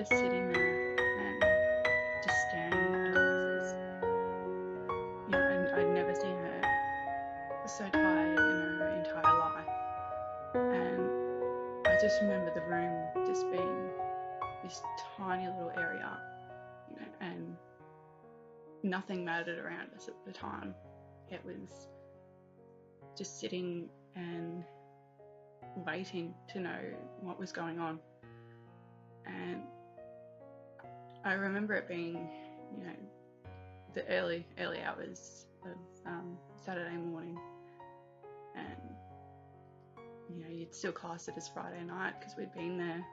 just sitting there and just staring at Alexis. You know, and I'd never seen her so tired in her entire life. And I just remember the room just being this tiny little area, you know, and nothing mattered around us at the time. It was just sitting and waiting to know what was going on. And I remember it being, you know, the early hours of Saturday morning, and you know, you'd still class it as Friday night because we'd been there,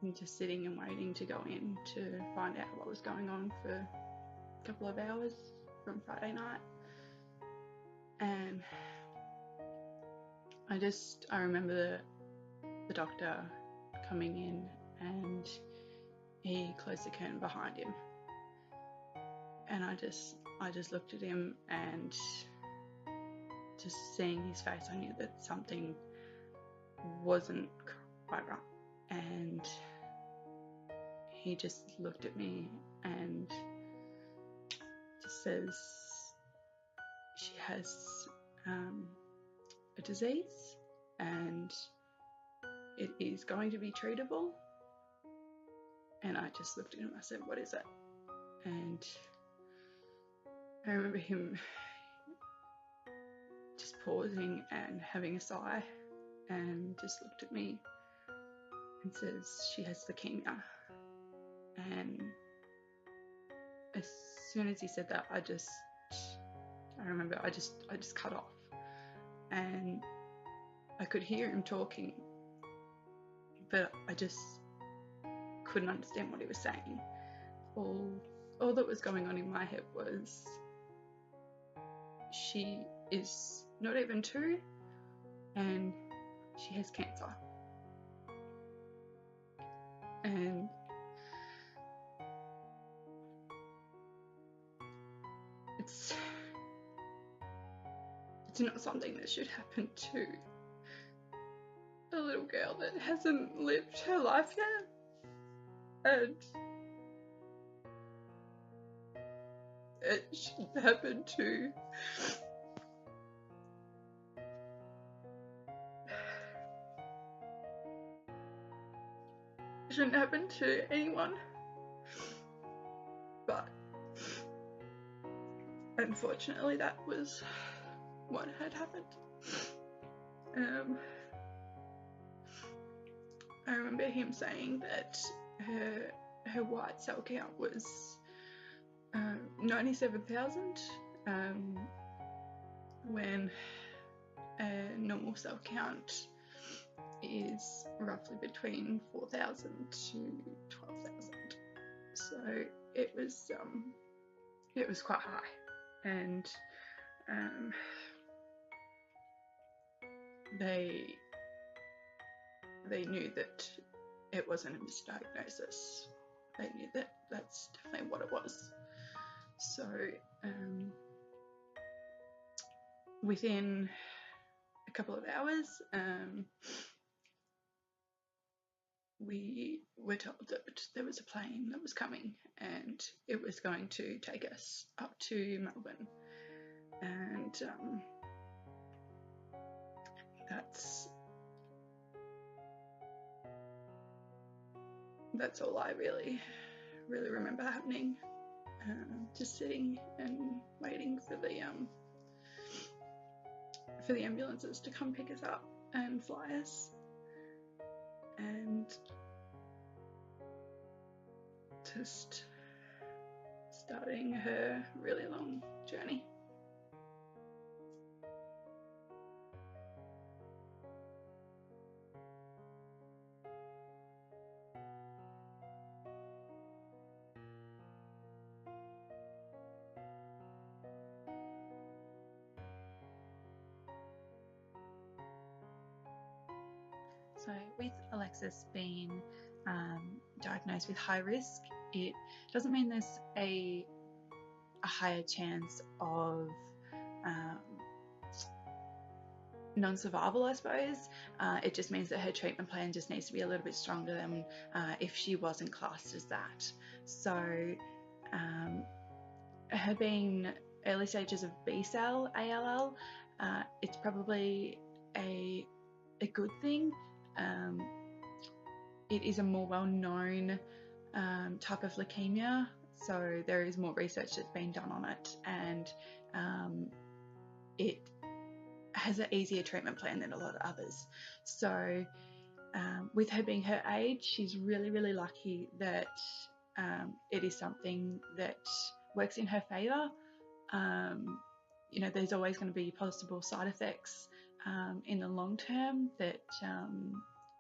and just sitting and waiting to go in to find out what was going on for a couple of hours from Friday night. And I remember the doctor coming in, and he closed the curtain behind him, and I just looked at him, and just seeing his face, I knew that something wasn't quite right. And he just looked at me and just says, she has a disease and it is going to be treatable. And I just looked at him, I said, what is it? And I remember him just pausing and having a sigh, and just looked at me and says, she has leukemia. And as soon as he said that, I remember I just cut off, and I could hear him talking, but I just couldn't understand what he was saying. All that was going on in my head was, she is not even 2 and she has cancer. And it's not something that should happen to a little girl that hasn't lived her life yet. And it shouldn't happen to anyone, but unfortunately that was what had happened. I remember him saying that her white cell count was 97,000, when a normal cell count is roughly between 4,000 to 12,000. So it was quite high, and they knew that it wasn't a misdiagnosis. They knew that that's definitely what it was. So within a couple of hours, we were told that there was a plane that was coming, and it was going to take us up to Melbourne. And that's all I really remember happening. Just sitting and waiting for the ambulances to come pick us up and fly us, and just starting her really long journey. So with Alexis being diagnosed with high risk, it doesn't mean there's a higher chance of non-survival, I suppose. It just means that her treatment plan just needs to be a little bit stronger than if she wasn't classed as that. So her being early stages of B-cell ALL, it's probably a good thing. It is a more well-known type of leukemia, so there is more research that's been done on it, and it has an easier treatment plan than a lot of others. So with her being her age, she's really, really lucky that it is something that works in her favour. There's always going to be possible side effects in the long term that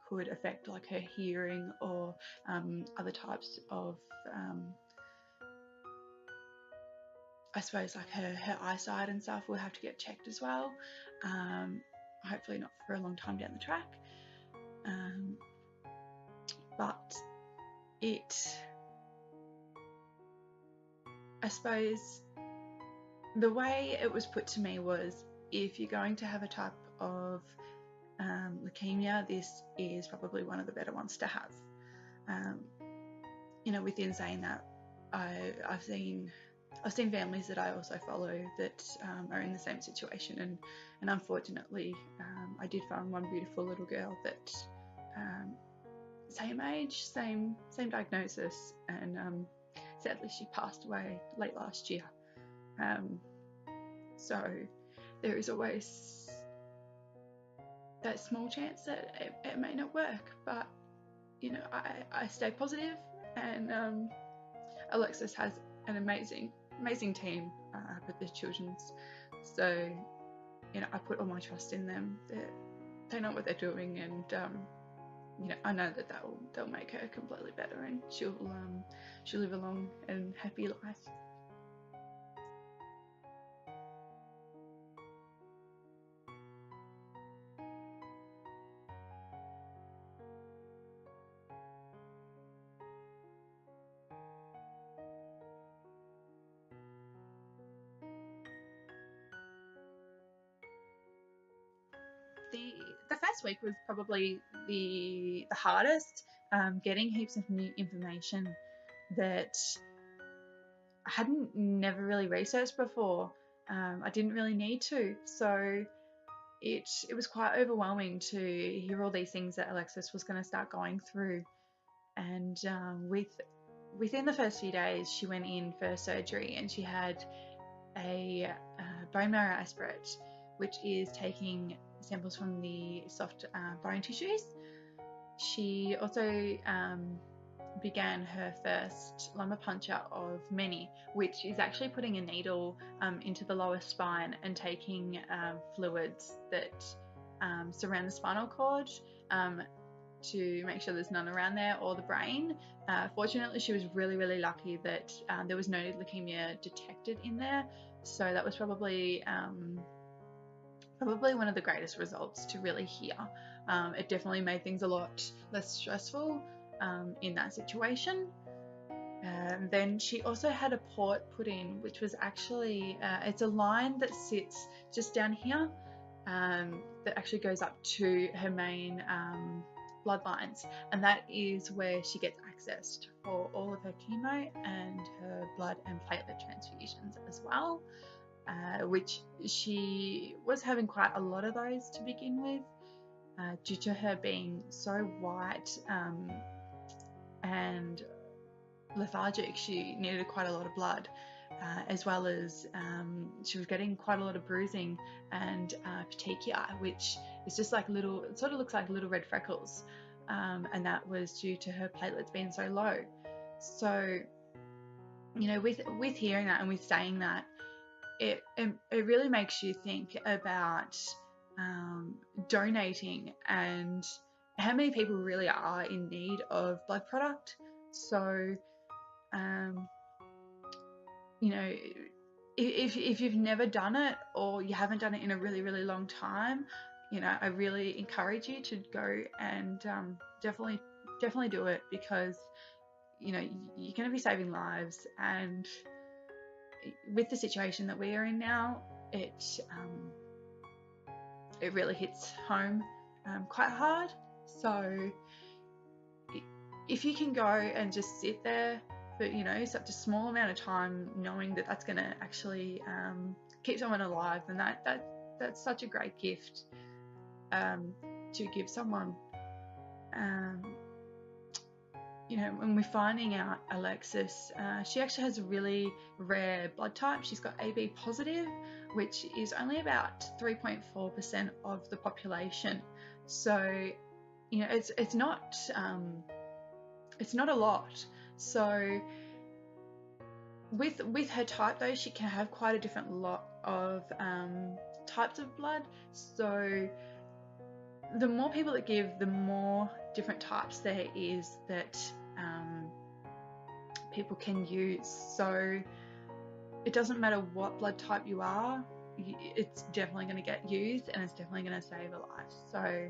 could affect like her hearing or other types of I suppose like her eyesight and stuff will have to get checked as well. Hopefully not for a long time down the track. But I suppose the way it was put to me was, if you're going to have a type of leukemia, this is probably one of the better ones to have. Within saying that, I've seen families that I also follow that are in the same situation, and unfortunately I did find one beautiful little girl that same age, same diagnosis, and sadly she passed away late last year. So there is always that small chance that it may not work, but I stay positive, and Alexis has an amazing team with the children's, so I put all my trust in them. They know what they're doing, and I know that they'll make her completely better, and she'll live a long and happy life. The first week was probably the hardest, getting heaps of new information that I hadn't never really researched before. I didn't really need to, so it was quite overwhelming to hear all these things that Alexis was going to start going through. And within the first few days, she went in for surgery, and she had a bone marrow aspirate, which is taking samples from the soft bone tissues. She also began her first lumbar puncture of many, which is actually putting a needle into the lower spine and taking fluids that surround the spinal cord to make sure there's none around there, or the brain. Fortunately, she was really, really lucky that there was no leukemia detected in there, so that was probably one of the greatest results to really hear. It definitely made things a lot less stressful in that situation. Then she also had a port put in, which was actually it's a line that sits just down here that actually goes up to her main bloodlines, and that is where she gets access for all of her chemo and her blood and platelet transfusions as well, which she was having quite a lot of those to begin with, due to her being so white and lethargic. She needed quite a lot of blood, as well as she was getting quite a lot of bruising and petechia, which is just like little, it sort of looks like little red freckles, and that was due to her platelets being so low. So with hearing that and with saying that, it really makes you think about donating and how many people really are in need of blood product. So if you've never done it, or you haven't done it in a really, really long time, I really encourage you to go and definitely do it, because you're going to be saving lives. And with the situation that we are in now, it really hits home quite hard. So if you can go and just sit there for, you know, such a small amount of time, knowing that that's going to actually keep someone alive, and that's such a great gift to give someone. You know, when we're finding out Alexis, she actually has a really rare blood type. She's got AB positive, which is only about 3.4% of the population. So, you know, it's not a lot. So with her type though, she can have quite a different lot of types of blood. So the more people that give, the more different types there is that people can use. So it doesn't matter what blood type you are, it's definitely going to get used, and it's definitely going to save a life. So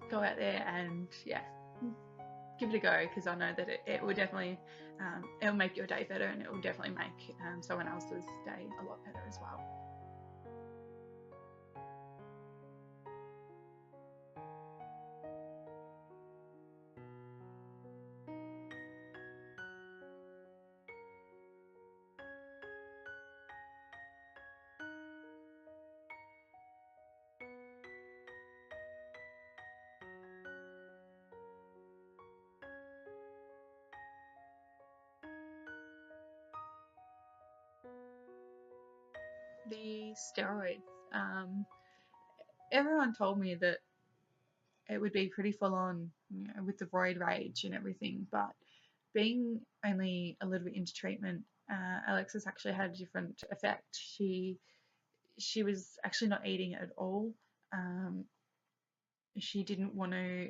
go out there and give it a go, because I know that it will definitely it'll make your day better, and it will definitely make someone else's day a lot better as well. The steroids, everyone told me that it would be pretty full on, you know, with the roid rage and everything, but being only a little bit into treatment, Alexis actually had a different effect. She was actually not eating at all. She didn't want to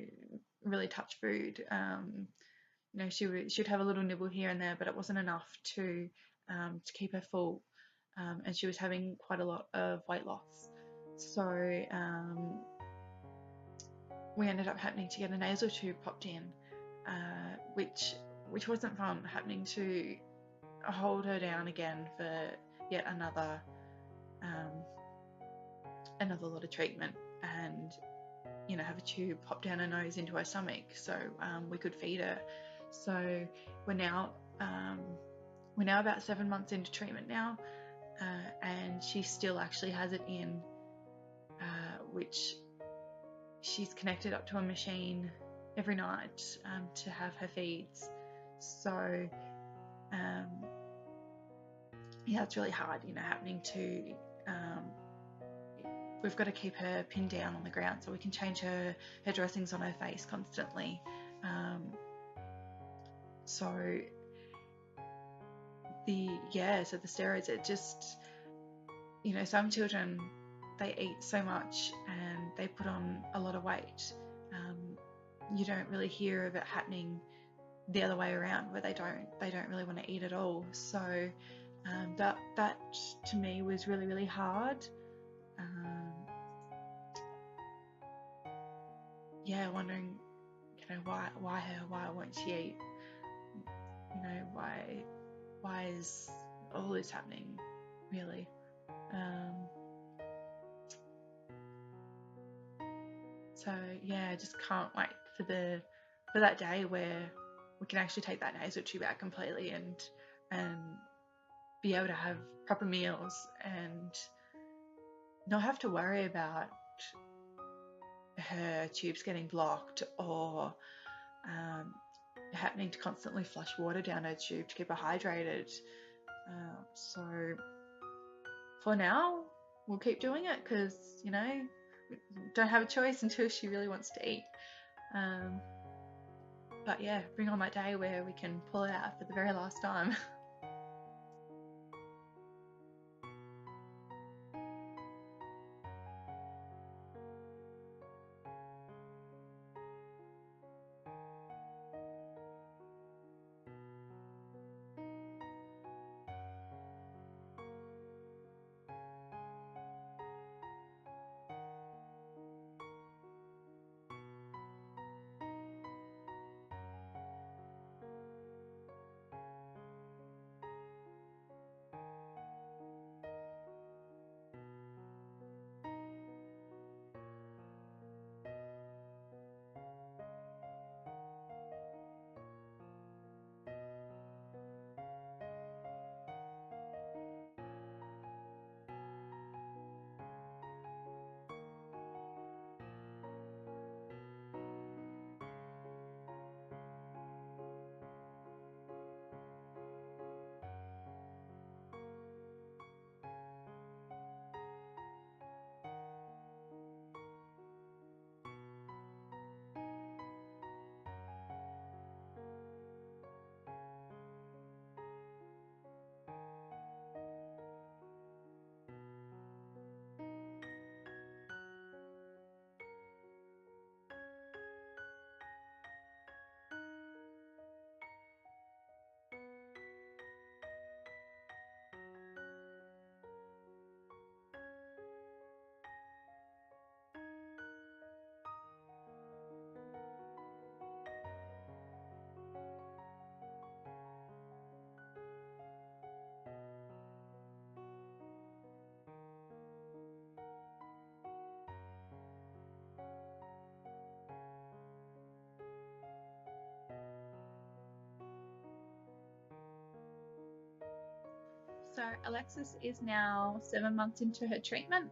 really touch food. You know, she'd have a little nibble here and there, but it wasn't enough to keep her full. And she was having quite a lot of weight loss. So we ended up having to get a nasal tube popped in, which wasn't fun, having to hold her down again for yet another lot of treatment, and, you know, have a tube pop down her nose into her stomach so we could feed her. So we're now about 7 months into treatment now, and she still actually has it in, which she's connected up to a machine every night to have her feeds. So it's really hard, you know, having to we've got to keep her pinned down on the ground so we can change her dressings on her face constantly. So the steroids, it just, you know, some children, they eat so much and they put on a lot of weight. You don't really hear of it happening the other way around, where they don't really want to eat at all. So that to me was really, really hard. Wondering, you know, why her, why won't she eat? You know, why is all this happening, really? So I just can't wait for that day where we can actually take that nasal tube out completely and be able to have proper meals and not have to worry about her tubes getting blocked, or happening to constantly flush water down her tube to keep her hydrated. So for now, we'll keep doing it, because, you know, we don't have a choice until she really wants to eat. But bring on that day where we can pull it out for the very last time. Alexis is now 7 months into her treatment.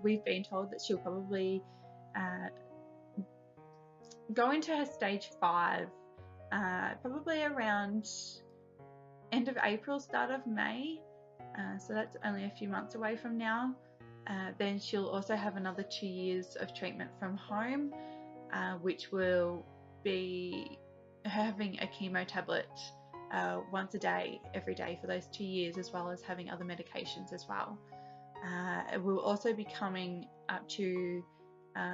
We've been told that she'll probably go into her stage 5 probably around end of April, start of May. So that's only a few months away from now. Then she'll also have another 2 years of treatment from home, which will be having a chemo tablet once a day, every day for those 2 years, as well as having other medications as well. It will also be coming up to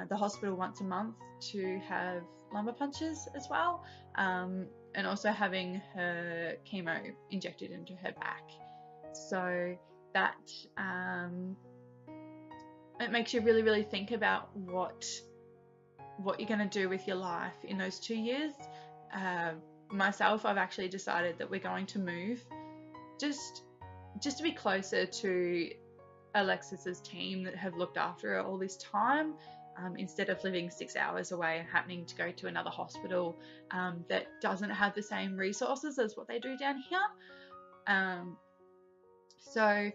the hospital once a month to have lumbar punctures as well, and also having her chemo injected into her back. So that it makes you really, really think about what you're going to do with your life in those 2 years. Myself, I've actually decided that we're going to move just to be closer to Alexis's team that have looked after her all this time, instead of living 6 hours away and having to go to another hospital that doesn't have the same resources as what they do down here. So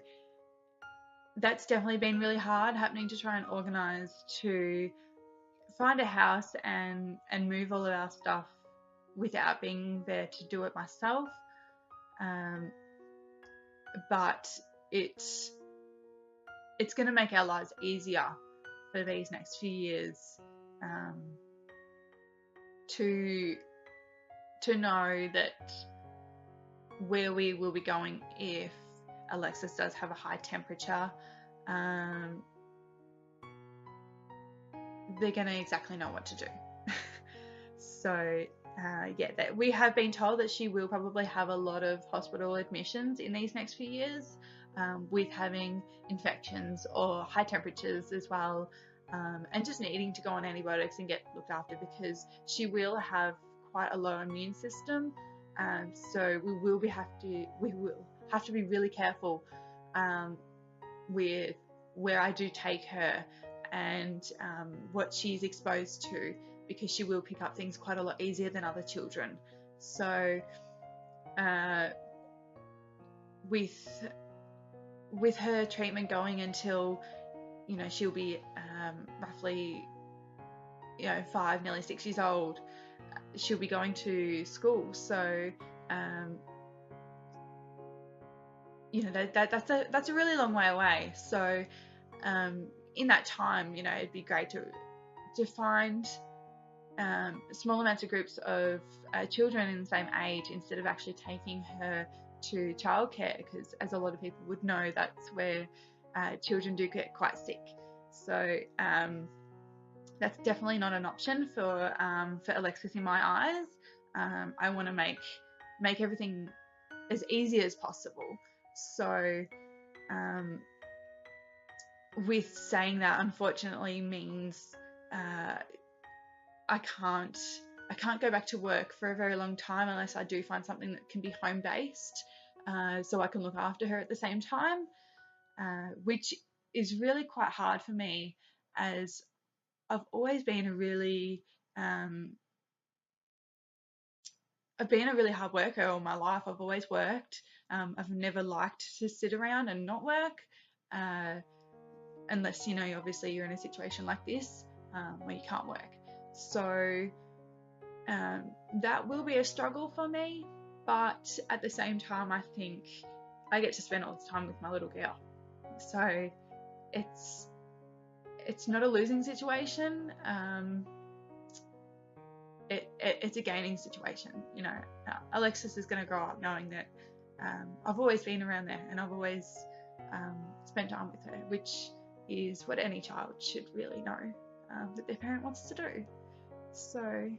that's definitely been really hard, having to try and organise to find a house and move all of our stuff without being there to do it myself. But it's going to make our lives easier for these next few years, to know that where we will be going if Alexis does have a high temperature, they're going to exactly know what to do. So yeah, that we have been told that she will probably have a lot of hospital admissions in these next few years, with having infections or high temperatures as well, and just needing to go on antibiotics and get looked after, because she will have quite a low immune system. So we will have to be really careful with where I do take her and what she's exposed to, because she will pick up things quite a lot easier than other children. So with her treatment going until, she'll be roughly 5, nearly 6 years old, she'll be going to school. So that's a really long way away. So in that time, it'd be great to find small amounts of groups of children in the same age, instead of actually taking her to childcare, because as a lot of people would know, that's where children do get quite sick. So that's definitely not an option for Alexis in my eyes. I want to make everything as easy as possible. So with saying that, unfortunately, means I can't go back to work for a very long time unless I do find something that can be home based, so I can look after her at the same time, which is really quite hard for me, as I've always been a really hard worker all my life. I've always worked. I've never liked to sit around and not work, unless obviously you're in a situation like this where you can't work. So that will be a struggle for me, but at the same time, I think I get to spend all this time with my little girl. So it's not a losing situation. It's a gaining situation. Alexis is going to grow up knowing that I've always been around there, and I've always spent time with her, which is what any child should really know that their parent wants to do. So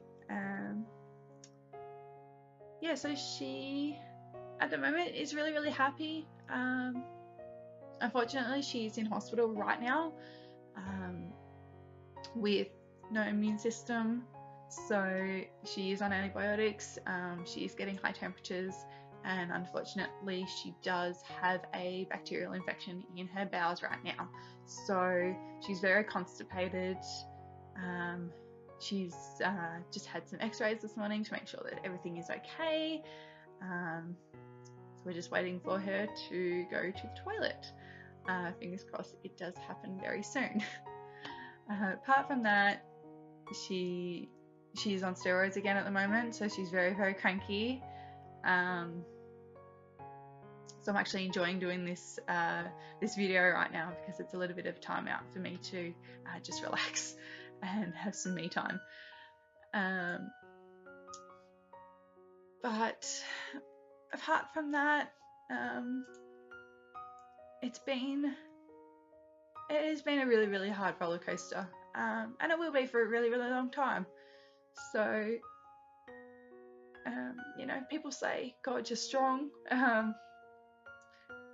yeah, so she at the moment is really, really happy. Unfortunately, she's in hospital right now with no immune system, so she is on antibiotics. She is getting high temperatures, and unfortunately she does have a bacterial infection in her bowels right now, so she's very constipated. She's just had some x-rays this morning to make sure that everything is okay. So we're just waiting for her to go to the toilet. Fingers crossed it does happen very soon. Apart from that, she's on steroids again at the moment, so she's very, very cranky. So I'm actually enjoying doing this video right now because it's a little bit of time out for me to just relax and have some me time. But apart from that, it has been a really, really hard roller coaster, and it will be for a really, really long time. So, you know, people say, God, you're strong.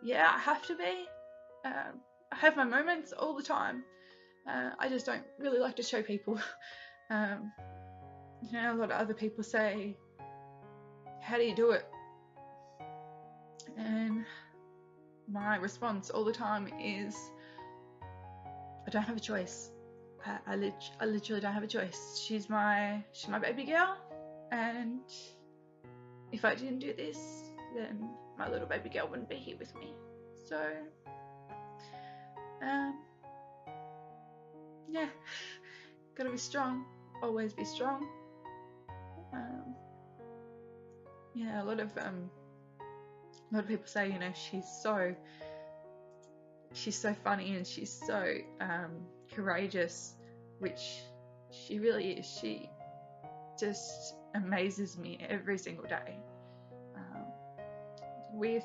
Yeah, I have to be. I have my moments all the time. I just don't really like to show people. You know, a lot of other people say, how do you do it? And my response all the time is, I don't have a choice. I literally don't have a choice. She's my baby girl, and if I didn't do this, then my little baby girl wouldn't be here with me. So, yeah, gotta be strong. Always be strong. Yeah, a lot of people say, you know, she's so funny and she's so courageous, which she really is. She just amazes me every single day. With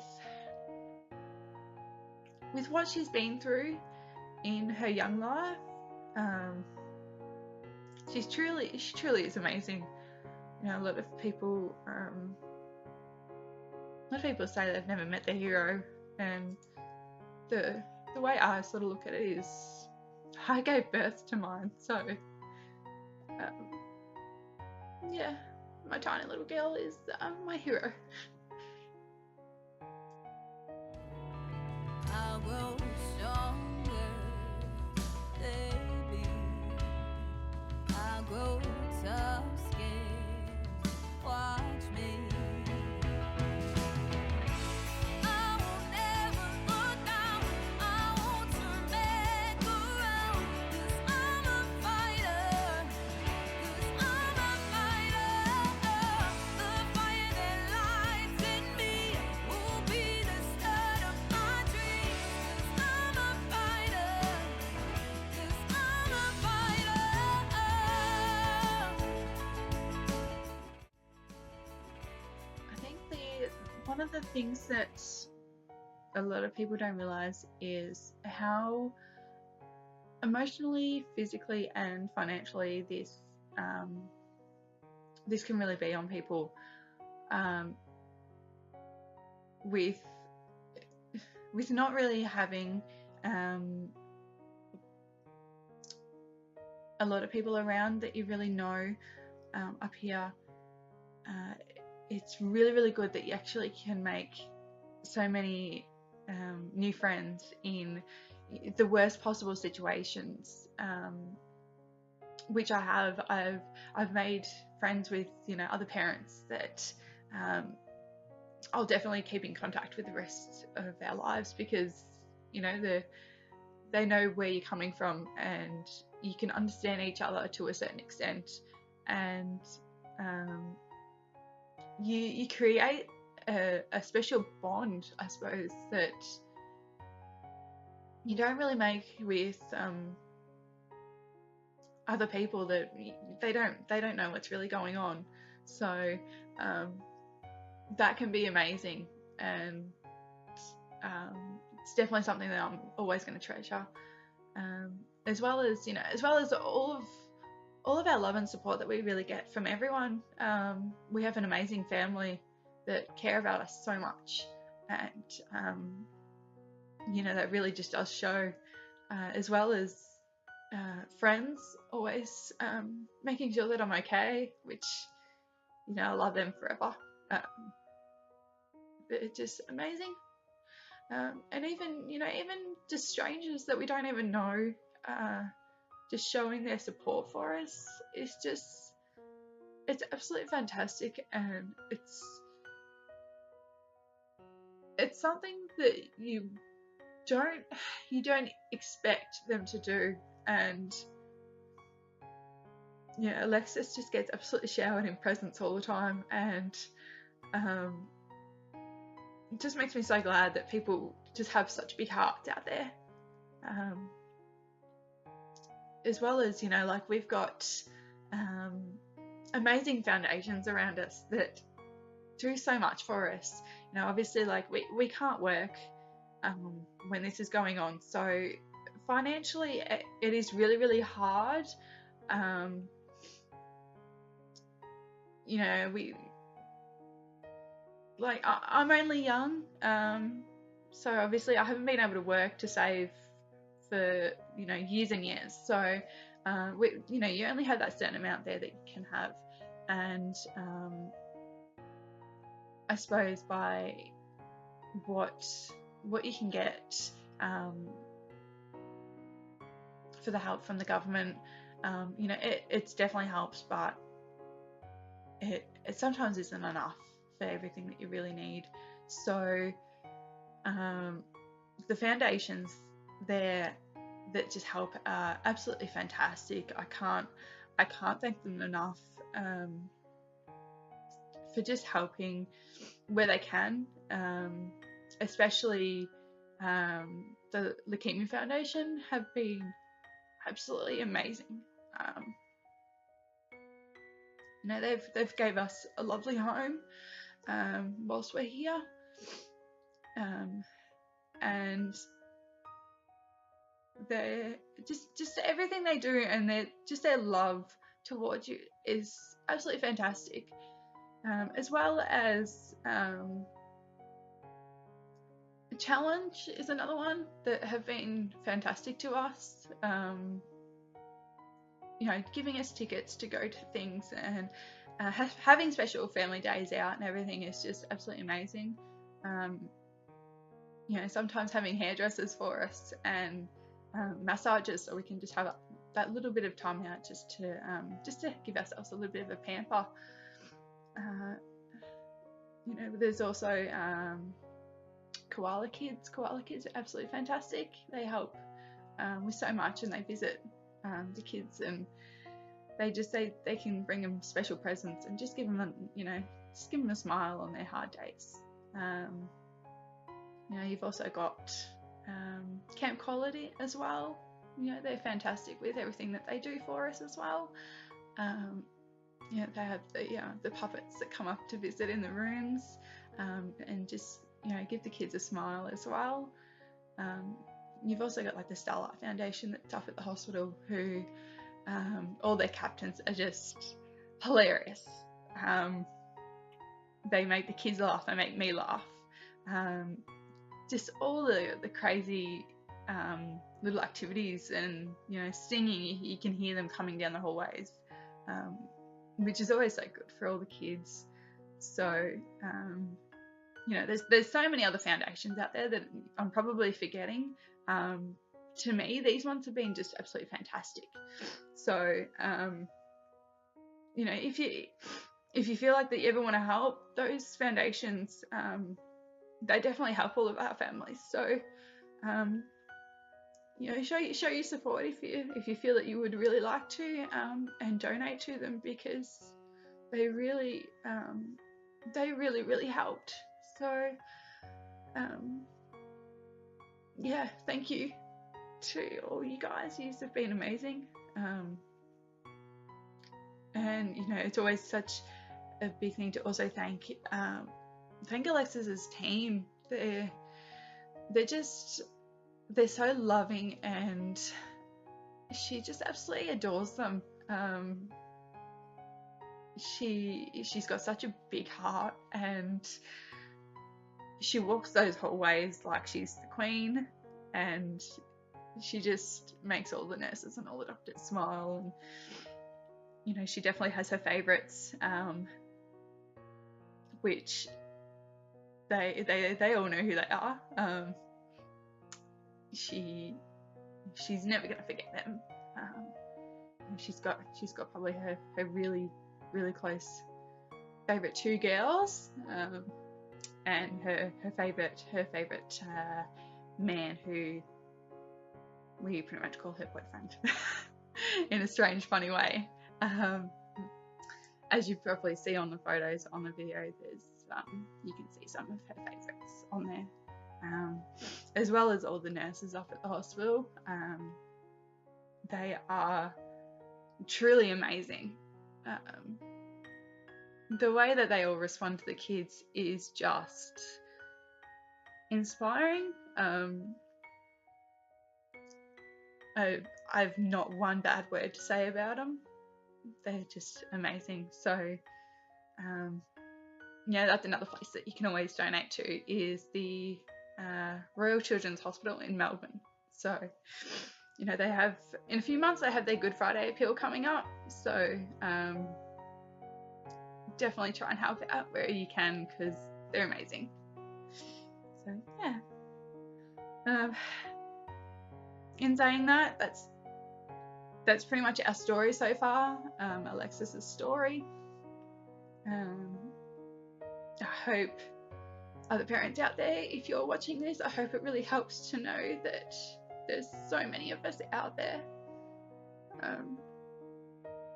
what she's been through in her young life, she truly is amazing. You know, a lot of people say they've never met their hero, and the way I sort of look at it is, I gave birth to mine. So yeah, my tiny little girl is my hero. I'll grow stronger, baby. I'll grow tough skin. Watch me. I won't ever look down. I won't turn back around. 'Cause I'm a fighter. 'Cause I'm a fighter. The fire that lights in me will be the start of my dreams. 'Cause I'm a fighter. 'Cause I'm a fighter. I think one of the things that a lot of people don't realize is how emotionally, physically, and financially this can really be on people, with not really having a lot of people around that you really know up here. It's really, really good that you actually can make so many new friends in the worst possible situations, which I have. I've made friends with, you know, other parents that I'll definitely keep in contact with the rest of our lives, because, you know, they know where you're coming from and you can understand each other to a certain extent, and you create a special bond, I suppose, that you don't really make with other people that they don't know what's really going on. So that can be amazing, and it's definitely something that I'm always going to treasure, as well as all of our love and support that we really get from everyone. We have an amazing family that care about us so much, and you know, that really just does show, as well as friends always making sure that I'm okay, which, you know, I love them forever. It's just amazing. And even just strangers that we don't even know, just showing their support for us is just, it's absolutely fantastic, and it's something that you don't expect them to do. And yeah, Alexis just gets absolutely showered in presents all the time, and it just makes me so glad that people just have such big hearts out there. As well as, like, we've got amazing foundations around us that do so much for us. Obviously, like, we can't work when this is going on, so financially it is really, really hard. We, like, I'm only young, so obviously I haven't been able to work to save for years and years. So you only have that certain amount there that you can have, and I suppose by what you can get for the help from the government, it's definitely helps, but it sometimes isn't enough for everything that you really need. So the foundations there that just help are absolutely fantastic. I can't thank them enough for just helping where they can, especially the Leukemia Foundation have been absolutely amazing. They've gave us a lovely home whilst we're here, and they're just everything they do, and their love towards you is absolutely fantastic. As well as Challenge is another one that have been fantastic to us. Giving us tickets to go to things, and having special family days out and everything is just absolutely amazing. Sometimes having hairdressers for us and massages, so we can just have that little bit of time out just to give ourselves a little bit of a pamper. There's also Koala Kids. Koala Kids are absolutely fantastic. They help with so much, and they visit the kids, and they can bring them special presents and just give them a smile on their hard days. You've also got Camp Quality as well. They're fantastic with everything that they do for us as well. They have the puppets that come up to visit in the rooms, and just give the kids a smile as well. You've also got like the Starlight Foundation that's up at the hospital, who all their captains are just hilarious. They make the kids laugh, they make me laugh. Just all the crazy little activities, and singing, you can hear them coming down the hallways, which is always so good for all the kids. So there's so many other foundations out there that I'm probably forgetting. To me, these ones have been just absolutely fantastic. So if you feel like that you ever want to help, those foundations, they definitely help all of our families. So show your support if you feel that you would really like to, and donate to them, because they really really helped. So thank you to all you guys. You have been amazing, and it's always such a big thing to also thank Alexis's team. They're so loving, and she just absolutely adores them. She's got such a big heart, and she walks those hallways like she's the queen, and she just makes all the nurses and all the doctors smile. And she definitely has her favorites, which they all know who they are. She's never gonna forget them. She's got probably her really, really close favorite two girls. and her favourite man, who we pretty much call her boyfriend in a strange, funny way. As you probably see on the photos on the video, there's you can see some of her favourites on there, as well as all the nurses up at the hospital. They are truly amazing. The way that they all respond to the kids is just inspiring. I've not one bad word to say about them. They're just amazing. So yeah, that's another place that you can always donate to, is the Royal Children's Hospital in Melbourne. So, you know, they have, in a few months, they have their Good Friday appeal coming up. So definitely try and help out where you can, because they're amazing. So yeah. In saying that, that's pretty much our story so far, Alexis's story. I hope other parents out there, if you're watching this, I hope it really helps to know that there's so many of us out there.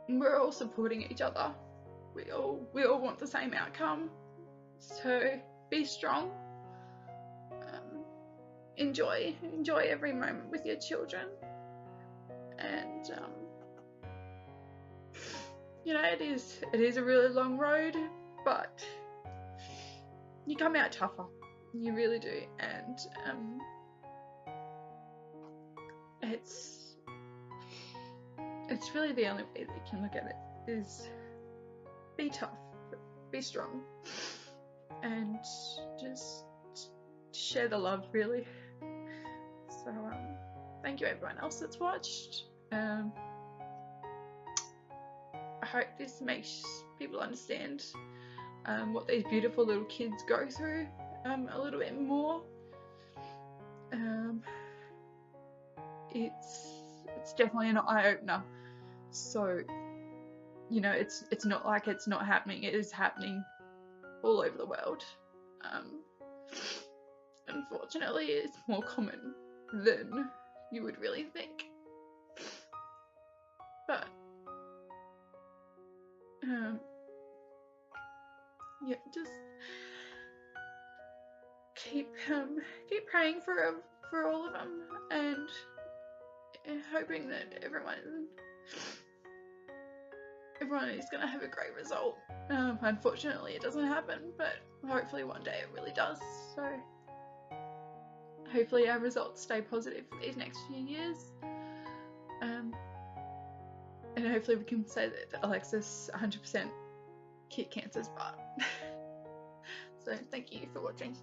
We're all supporting each other. We all want the same outcome. So be strong. Enjoy every moment with your children. And you know, it is a really long road, but you come out tougher. You really do. And it's really the only way that you can look at it, is be tough, be strong, and just share the love, really. So thank you everyone else that's watched. I hope this makes people understand what these beautiful little kids go through a little bit more. It's definitely an eye-opener. So, you know, it's not like it's not happening. It is happening all over the world. Unfortunately, it's more common than you would really think. But yeah, just keep praying for all of them, and hoping that everyone is going to have a great result. Unfortunately, it doesn't happen, but hopefully one day it really does. So hopefully our results stay positive for these next few years. And hopefully we can say that Alexis 100% kicked cancer's butt. So thank you for watching.